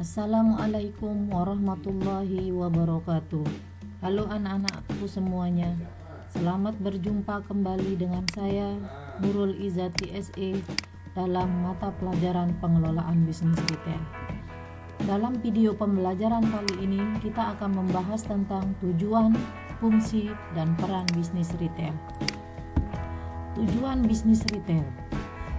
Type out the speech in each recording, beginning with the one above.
Assalamualaikum warahmatullahi wabarakatuh. Halo anak-anakku semuanya, selamat berjumpa kembali dengan saya Nurul Izati SE dalam mata pelajaran pengelolaan bisnis retail. Dalam video pembelajaran kali ini kita akan membahas tentang tujuan, fungsi, dan peran bisnis retail. Tujuan bisnis retail.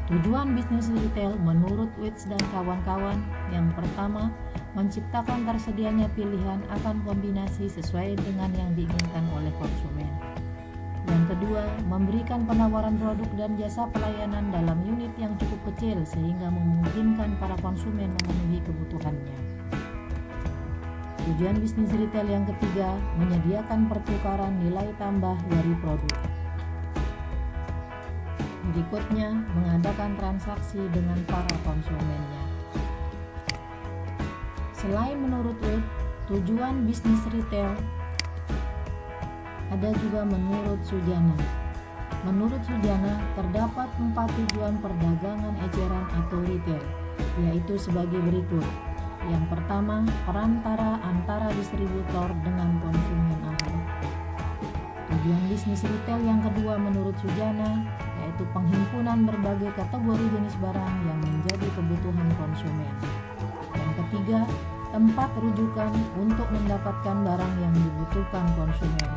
Tujuan bisnis retail menurut Witz dan kawan-kawan, yang pertama, menciptakan tersedianya pilihan akan kombinasi sesuai dengan yang diinginkan oleh konsumen. Yang kedua, memberikan penawaran produk dan jasa pelayanan dalam unit yang cukup kecil sehingga memungkinkan para konsumen memenuhi kebutuhannya. Tujuan bisnis retail yang ketiga, menyediakan pertukaran nilai tambah dari produk. Berikutnya, mengadakan transaksi dengan para konsumennya. Selain menurut Witz, tujuan bisnis retail ada juga menurut Sujana. Menurut Sujana, terdapat 4 tujuan perdagangan eceran atau retail, yaitu sebagai berikut. Yang pertama, perantara antara distributor dengan konsumen akhir. Tujuan bisnis retail yang kedua menurut Sujana yaitu penghimpunan berbagai kategori jenis barang yang menjadi kebutuhan konsumen. Yang ketiga, tempat rujukan untuk mendapatkan barang yang dibutuhkan konsumen.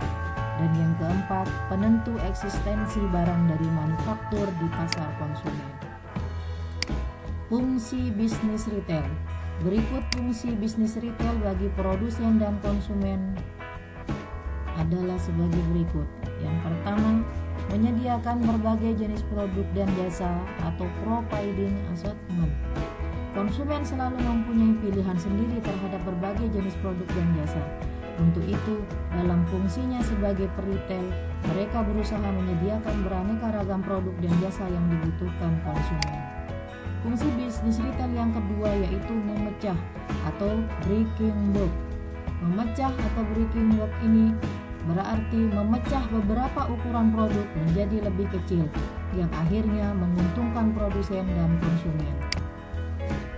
Dan yang keempat, penentu eksistensi barang dari manufaktur di pasar konsumen. Fungsi bisnis retail. Berikut fungsi bisnis retail bagi produsen dan konsumen adalah sebagai berikut. Yang pertama, menyediakan berbagai jenis produk dan jasa atau providing assortment. Konsumen selalu mempunyai pilihan sendiri terhadap berbagai jenis produk dan jasa. Untuk itu, dalam fungsinya sebagai peritel, mereka berusaha menyediakan beraneka ragam produk dan jasa yang dibutuhkan konsumen. Fungsi bisnis retail yang kedua yaitu memecah atau breaking bulk. Memecah atau breaking bulk ini berarti memecah beberapa ukuran produk menjadi lebih kecil, yang akhirnya menguntungkan produsen dan konsumen.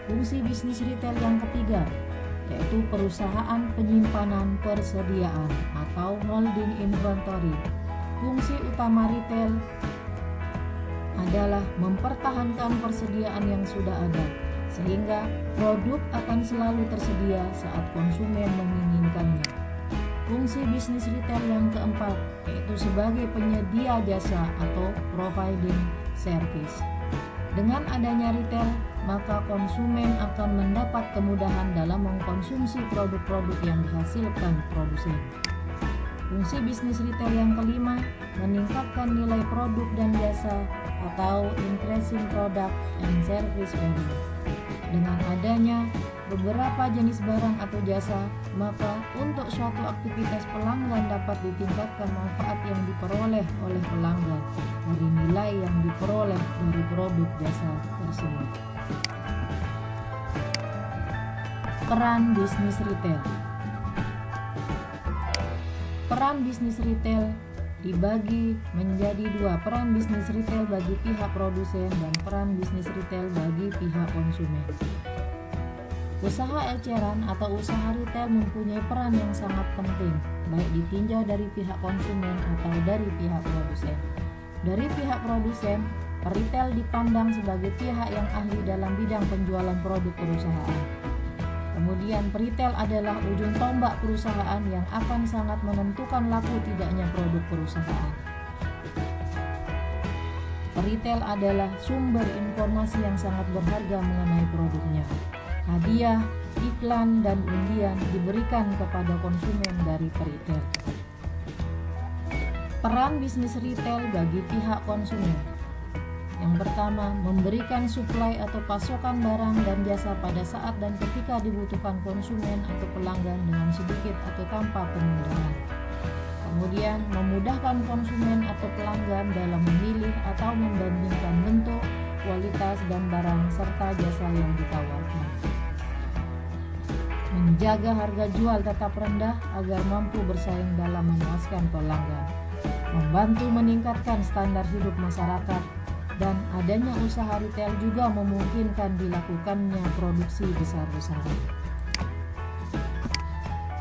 Fungsi bisnis retail yang ketiga yaitu perusahaan penyimpanan persediaan atau holding inventory. Fungsi utama retail adalah mempertahankan persediaan yang sudah ada, sehingga produk akan selalu tersedia saat konsumen menginginkannya. Fungsi bisnis retail yang keempat yaitu sebagai penyedia jasa atau providing service. Dengan adanya retail, maka konsumen akan mendapat kemudahan dalam mengkonsumsi produk-produk yang dihasilkan produsen. Fungsi bisnis retail yang kelima, meningkatkan nilai produk dan jasa atau increasing product and service value. Dengan adanya beberapa jenis barang atau jasa, maka untuk suatu aktivitas pelanggan dapat ditingkatkan manfaat yang diperoleh oleh pelanggan dari nilai yang diperoleh dari produk jasa tersebut. Peran bisnis retail. Peran bisnis retail dibagi menjadi dua, peran bisnis retail bagi pihak produsen dan peran bisnis retail bagi pihak konsumen. Usaha eceran atau usaha retail mempunyai peran yang sangat penting, baik ditinjau dari pihak konsumen atau dari pihak produsen. Dari pihak produsen, retail dipandang sebagai pihak yang ahli dalam bidang penjualan produk perusahaan. Kemudian peritel adalah ujung tombak perusahaan yang akan sangat menentukan laku tidaknya produk perusahaan. Peritel adalah sumber informasi yang sangat berharga mengenai produknya. Hadiah, iklan, dan undian diberikan kepada konsumen dari peritel. Peran bisnis retail bagi pihak konsumen. Yang pertama, memberikan suplai atau pasokan barang dan jasa pada saat dan ketika dibutuhkan konsumen atau pelanggan dengan sedikit atau tanpa penundaan. Kemudian, memudahkan konsumen atau pelanggan dalam memilih atau membandingkan bentuk, kualitas, dan barang serta jasa yang ditawarkan. Menjaga harga jual tetap rendah agar mampu bersaing dalam memuaskan pelanggan. Membantu meningkatkan standar hidup masyarakat, dan adanya usaha retail juga memungkinkan dilakukannya produksi besar-besaran.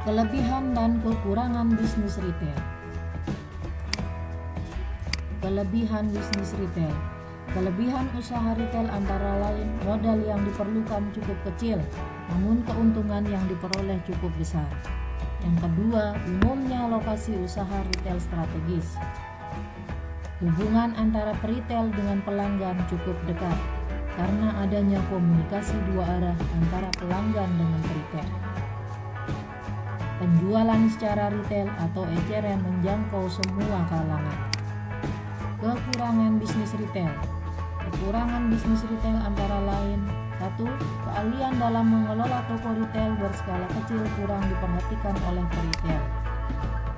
Kelebihan dan kekurangan bisnis retail. Kelebihan bisnis retail. Kelebihan usaha retail antara lain modal yang diperlukan cukup kecil, namun keuntungan yang diperoleh cukup besar. Yang kedua, umumnya lokasi usaha retail strategis. Hubungan antara peritel dengan pelanggan cukup dekat karena adanya komunikasi dua arah antara pelanggan dengan peritel. Penjualan secara retail atau eceran menjangkau semua kalangan. Kekurangan bisnis retail. Kekurangan bisnis retail antara lain: 1. Keahlian dalam mengelola toko retail berskala kecil kurang diperhatikan oleh peritel.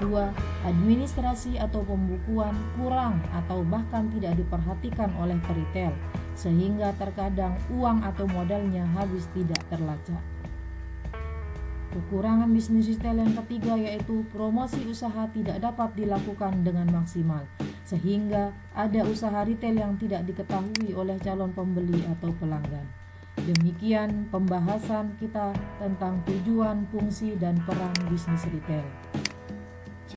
2. Administrasi atau pembukuan kurang atau bahkan tidak diperhatikan oleh peritel, sehingga terkadang uang atau modalnya habis tidak terlacak. Kekurangan bisnis retail yang ketiga yaitu promosi usaha tidak dapat dilakukan dengan maksimal, sehingga ada usaha retail yang tidak diketahui oleh calon pembeli atau pelanggan. Demikian pembahasan kita tentang tujuan, fungsi, dan peran bisnis retail.